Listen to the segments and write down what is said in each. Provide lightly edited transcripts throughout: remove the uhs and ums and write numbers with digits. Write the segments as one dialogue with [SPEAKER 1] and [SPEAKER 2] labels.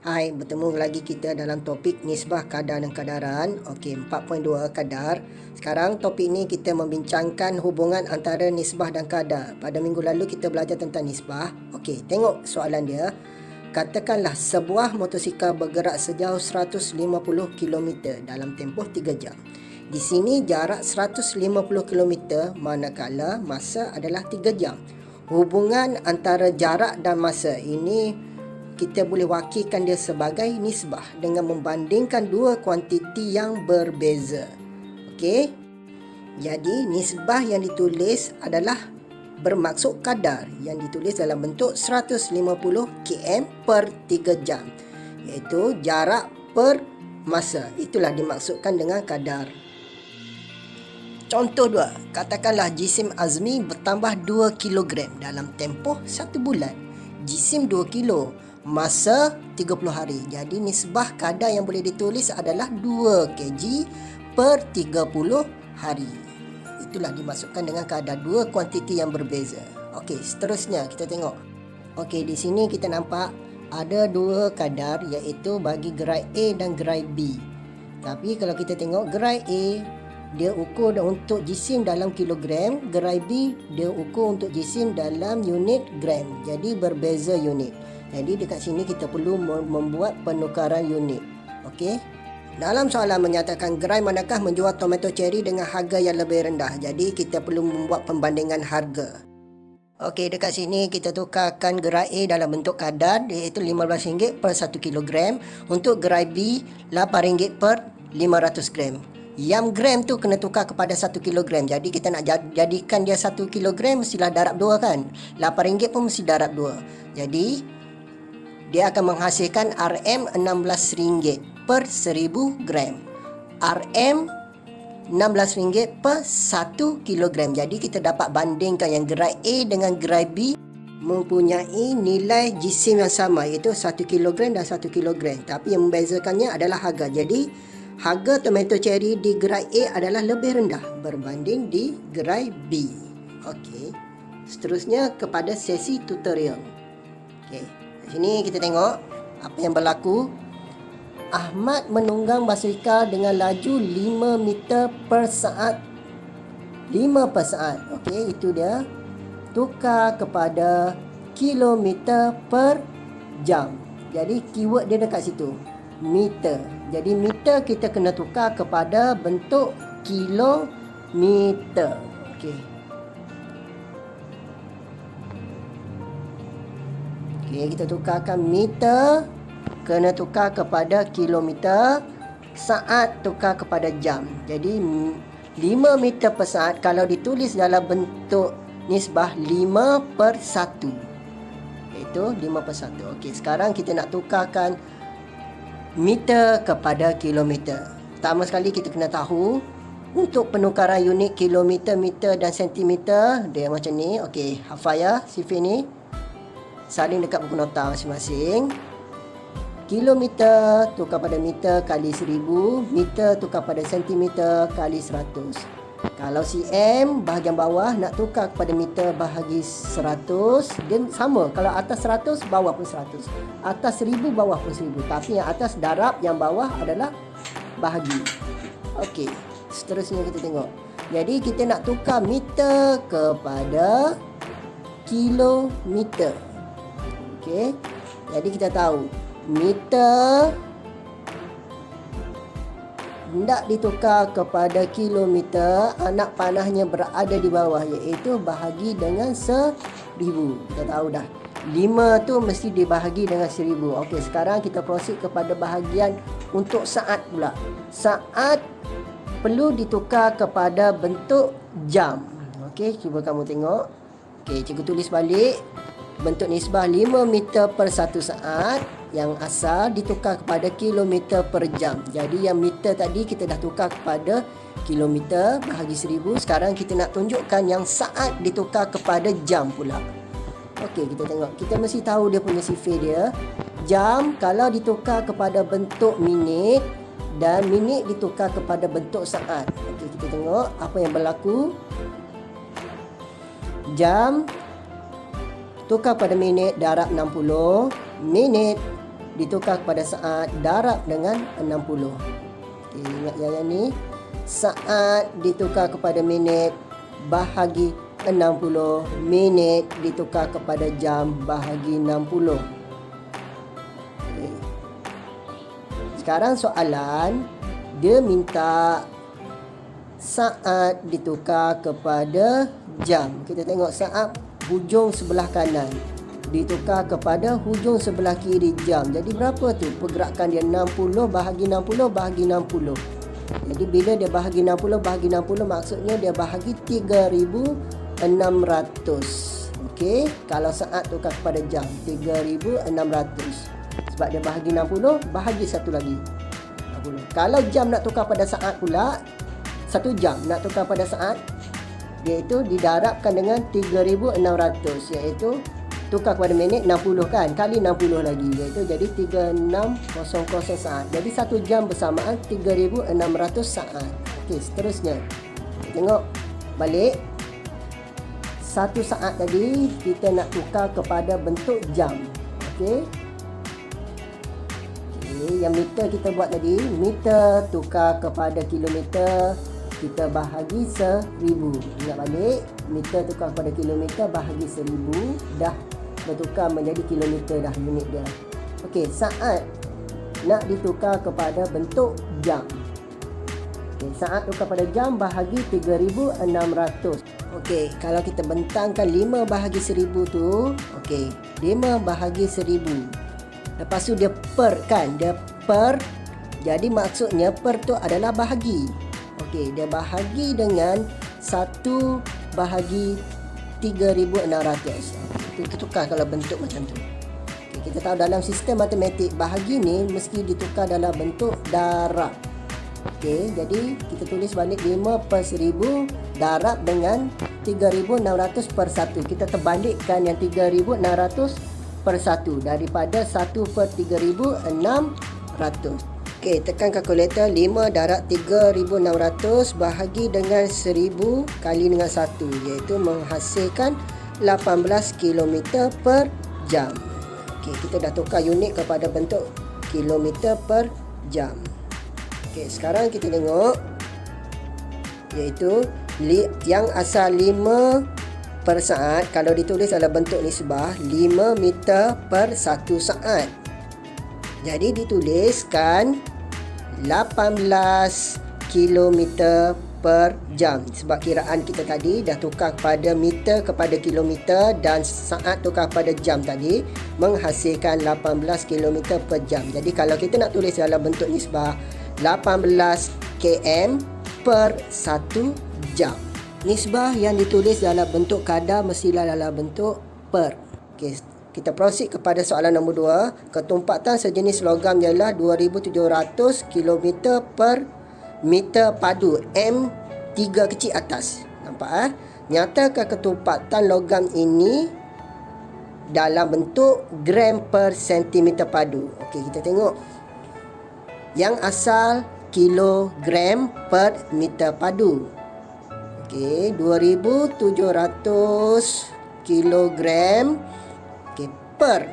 [SPEAKER 1] Hai, bertemu lagi kita dalam topik nisbah kadar dan kadaran. Okey, 4.2 kadar. Sekarang topik ni kita membincangkan hubungan antara nisbah dan kadar. Pada minggu lalu kita belajar tentang nisbah. Okey, tengok soalan dia. Katakanlah sebuah motosikal bergerak sejauh 150 km dalam tempoh 3 jam. Di sini jarak 150 km manakala masa adalah 3 jam. Hubungan antara jarak dan masa ini kita boleh wakilkan dia sebagai nisbah dengan membandingkan dua kuantiti yang berbeza. Okey. Jadi nisbah yang ditulis adalah bermaksud kadar yang ditulis dalam bentuk 150 km per 3 jam, iaitu jarak per masa. Itulah dimaksudkan dengan kadar. Contoh 2, katakanlah jisim Azmi bertambah 2 kg dalam tempoh 1 bulan. Jisim 2 kilo, masa 30 hari. Jadi nisbah kadar yang boleh ditulis adalah 2 kg per 30 hari. Itulah dimaksudkan dengan kadar dua kuantiti yang berbeza. Okey, seterusnya kita tengok. Okey, di sini kita nampak ada dua kadar, iaitu bagi gerai A dan gerai B. Tapi kalau kita tengok gerai A, dia ukur untuk jisim dalam kilogram, gerai B dia ukur untuk jisim dalam unit gram. Jadi berbeza unit. Jadi dekat sini kita perlu membuat penukaran unit. Okey. Dalam soalan menyatakan gerai manakah menjual tomato cherry dengan harga yang lebih rendah. Jadi kita perlu membuat pembandingan harga. Okey, dekat sini kita tukarkan gerai A dalam bentuk kadar, iaitu RM15 per 1 kg. Untuk gerai B, RM8 per 500 gram. Yang gram tu kena tukar kepada 1 kg. Jadi kita nak jadikan dia 1 kg mestilah darab 2 kan. RM8 pun mesti darab 2. Jadi dia akan menghasilkan RM16 per 1000 gram. RM16 per 1 kg. Jadi kita dapat bandingkan yang gerai A dengan gerai B mempunyai nilai jisim yang sama, iaitu 1 kg dan 1 kg. Tapi yang membezakannya adalah harga. Jadi harga tomato cherry di gerai A adalah lebih rendah berbanding di gerai B. Okey. Seterusnya kepada sesi tutorial. Okey. Di sini kita tengok apa yang berlaku. Ahmad menunggang basikal dengan laju 5 meter per saat. 5 per saat. Okey, itu dia. Tukar kepada kilometer per jam. Jadi keyword dia dekat situ. Meter. Jadi meter kita kena tukar kepada bentuk kilometer. Okey. Okey, kita tukarkan meter kena tukar kepada kilometer, saat tukar kepada jam. Jadi 5 meter per saat kalau ditulis dalam bentuk nisbah 5 per 1. Iaitu 5 per 1. Okey, sekarang kita nak tukarkan meter kepada kilometer. Pertama sekali kita kena tahu untuk penukaran unit kilometer, meter dan sentimeter dia macam ni. Okey, hafal ya sifir ni. Salin dekat buku nota masing-masing. Kilometer tukar pada meter kali 1000, meter tukar pada sentimeter kali 100. Kalau cm bahagian bawah nak tukar kepada meter bahagi 100, dia sama. Kalau atas 100, bawah pun 100. Atas 1000, bawah pun 1000. Tapi yang atas darab, yang bawah adalah bahagi. Okey, seterusnya kita tengok. Jadi kita nak tukar meter kepada kilometer. Okey, jadi kita tahu meter hendak ditukar kepada kilometer, anak panahnya berada di bawah, iaitu bahagi dengan 1000. Kita tahu dah 5 tu mesti dibahagi dengan 1000. Okey, sekarang kita proceed kepada bahagian untuk saat pula. Saat perlu ditukar kepada bentuk jam. Okey, cuba kamu tengok. Okey, cikgu tulis balik. Bentuk nisbah 5 meter per 1 saat. Yang asal ditukar kepada kilometer per jam. Jadi yang meter tadi kita dah tukar kepada kilometer bahagi 1000. Sekarang kita nak tunjukkan yang saat ditukar kepada jam pula. Okey, kita tengok. Kita mesti tahu dia punya sifir dia. Jam kalau ditukar kepada bentuk minit dan minit ditukar kepada bentuk saat. Okey, kita tengok apa yang berlaku. Jam tukar pada minit darab 60. Minit ditukar kepada saat, darab dengan 60. Okey, ingat yang ni. Saat ditukar kepada minit, bahagi 60. Minit ditukar kepada jam, bahagi 60. Okey. Sekarang soalan, dia minta saat ditukar kepada jam. Kita tengok saat hujung sebelah kanan ditukar kepada hujung sebelah kiri jam. Jadi berapa tu? Pergerakan dia 60 bahagi 60 bahagi 60. Jadi bila dia bahagi 60 bahagi 60, maksudnya dia bahagi 3600. Okey, kalau saat tukar kepada jam 3600. Sebab dia bahagi 60, bahagi satu lagi 60. Kalau jam nak tukar pada saat pula, 1 jam nak tukar pada saat, iaitu didarabkan dengan 3600, iaitu tukar kepada minit 60 kan, kali 60 lagi, iaitu jadi 3600 saat. Jadi 1 jam bersamaan 3600 saat. Okey, seterusnya tengok balik. 1 saat tadi kita nak tukar kepada bentuk jam. Okey. Yang meter kita buat tadi, meter tukar kepada kilometer, kita bahagi 1000. Ingat balik, meter tukar kepada kilometer bahagi 1000, dah bertukar menjadi kilometer dah unit dia. Okey, saat nak ditukar kepada bentuk jam. Okey, saat tukar pada jam bahagi 3600. Okey, kalau kita bentangkan 5 bahagi 1000 tu, okey, 5 bahagi 1000. Lepas tu dia per kan, dia per. Jadi maksudnya per tu adalah bahagi. Okey, dia bahagi dengan 1 bahagi 3600. Kita tukar kalau bentuk macam tu. Okay, kita tahu dalam sistem matematik, bahagi ni mesti ditukar dalam bentuk darab. Okey, jadi kita tulis balik 5 per 1000 darab dengan 3600 per 1. Kita terbalikkan yang 3600 per 1 daripada 1 per 3600. Okey, tekan kalkulator. 5 darab 3600 bahagi dengan 1000 kali dengan 1, iaitu menghasilkan 18 km per jam. Okey, kita dah tukar unit kepada bentuk kilometer per jam. Okey, sekarang kita tengok, iaitu yang asal 5 per saat, kalau ditulis dalam bentuk nisbah 5 meter per 1 saat. Jadi dituliskan 18 kilometer per jam. Sebab kiraan kita tadi dah tukar kepada meter kepada kilometer dan saat tukar pada jam tadi, menghasilkan 18 km per jam. Jadi kalau kita nak tulis dalam bentuk nisbah, 18 km per 1 jam. Nisbah yang ditulis dalam bentuk kadar mestilah dalam bentuk per. Okey, kita proceed kepada soalan nombor 2. Ketumpatan sejenis logam ialah 2700 km per meter padu M3 kecil atas. Nampak Nyatakan ketumpatan logam ini dalam bentuk gram per sentimeter padu. Okey, kita tengok. Yang asal kilogram per meter padu. Okey, 2700 kilogram, okey, per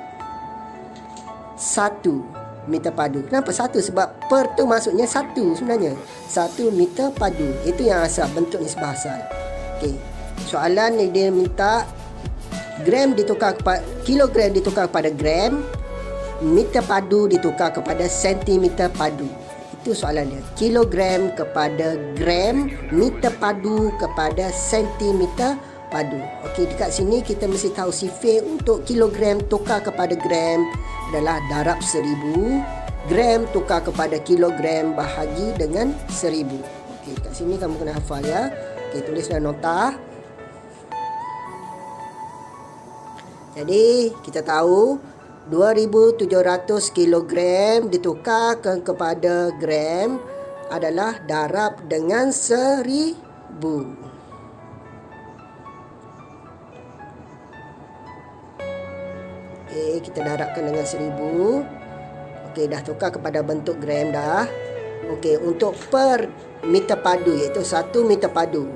[SPEAKER 1] 1 meter padu. Kenapa 1? Sebab per tu maksudnya 1 sebenarnya. 1 meter padu. Itu yang asal, bentuk nisbah asal. Okey. Soalan ni dia minta gram ditukar kepada kilogram ditukar kepada gram, meter padu ditukar kepada sentimeter padu. Itu soalan dia. Kilogram kepada gram, meter padu kepada sentimeter padu. Okey, dekat sini kita mesti tahu sifar untuk kilogram tukar kepada gram adalah darab 1000. Gram tukar kepada kilogram bahagi dengan 1000. Okey, kat sini kamu kena hafal ya. Okey, tulis dalam nota. Jadi, kita tahu 2700 kilogram ditukarkan kepada gram adalah darab dengan 1000. Okey, kita darabkan dengan 1000. Okey, dah tukar kepada bentuk gram dah. Okey, untuk per meter padu iaitu 1 meter padu.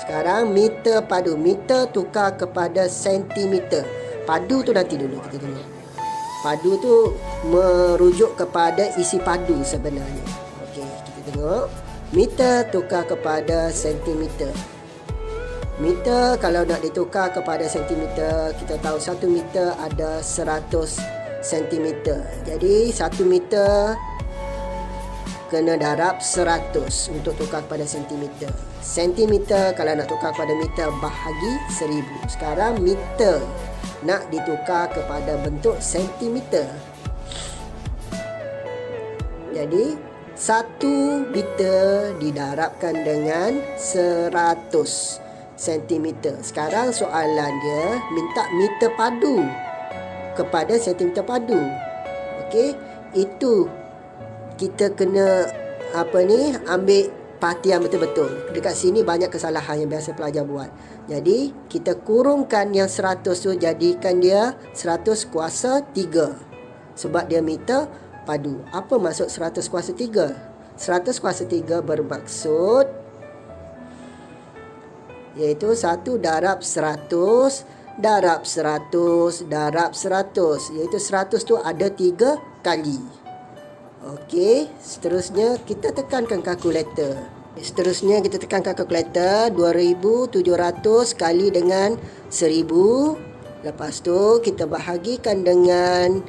[SPEAKER 1] Sekarang meter padu, meter tukar kepada sentimeter. Padu tu nanti dulu kita tengok. Padu tu merujuk kepada isi padu sebenarnya. Okey, kita tengok. Meter tukar kepada sentimeter. Meter kalau nak ditukar kepada sentimeter, kita tahu 1 meter ada 100 sentimeter. Jadi 1 meter kena darab 100 untuk tukar kepada sentimeter. Sentimeter kalau nak tukar kepada meter, bahagi 1000. Sekarang meter nak ditukar kepada bentuk sentimeter. Jadi 1 meter didarabkan dengan 100 sentimeter. Sekarang soalan dia minta meter padu kepada sentimeter padu. Okey, itu kita kena ambil perhatian betul-betul. Dekat sini banyak kesalahan yang biasa pelajar buat. Jadi kita kurungkan yang 100 tu, jadikan dia 100 kuasa 3. Sebab dia meter padu. Apa maksud 100 kuasa 3? 100 kuasa 3 bermaksud iaitu 1 darab 100 darab 100 darab 100. Iaitu 100 tu ada 3 kali. Okey, seterusnya kita tekankan kalkulator. 2700 kali dengan 1000. Lepas tu kita bahagikan dengan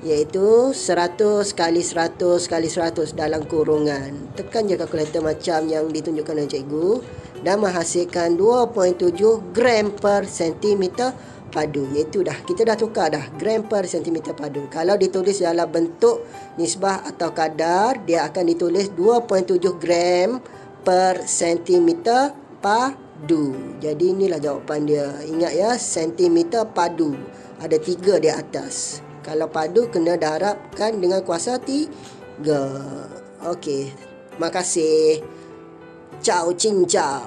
[SPEAKER 1] iaitu 100 kali 100 kali 100 dalam kurungan. Tekan je kalkulator macam yang ditunjukkan oleh cikgu dan menghasilkan 2.7 gram per sentimeter padu. Iaitu kita dah tukar dah gram per sentimeter padu. Kalau ditulis dalam bentuk nisbah atau kadar, dia akan ditulis 2.7 gram per sentimeter padu. Jadi inilah jawapan dia. Ingat ya, sentimeter padu ada 3 di atas. Kalau padu kena darabkan dengan kuasa 3. Okey, terima kasih. Ciao, cincau.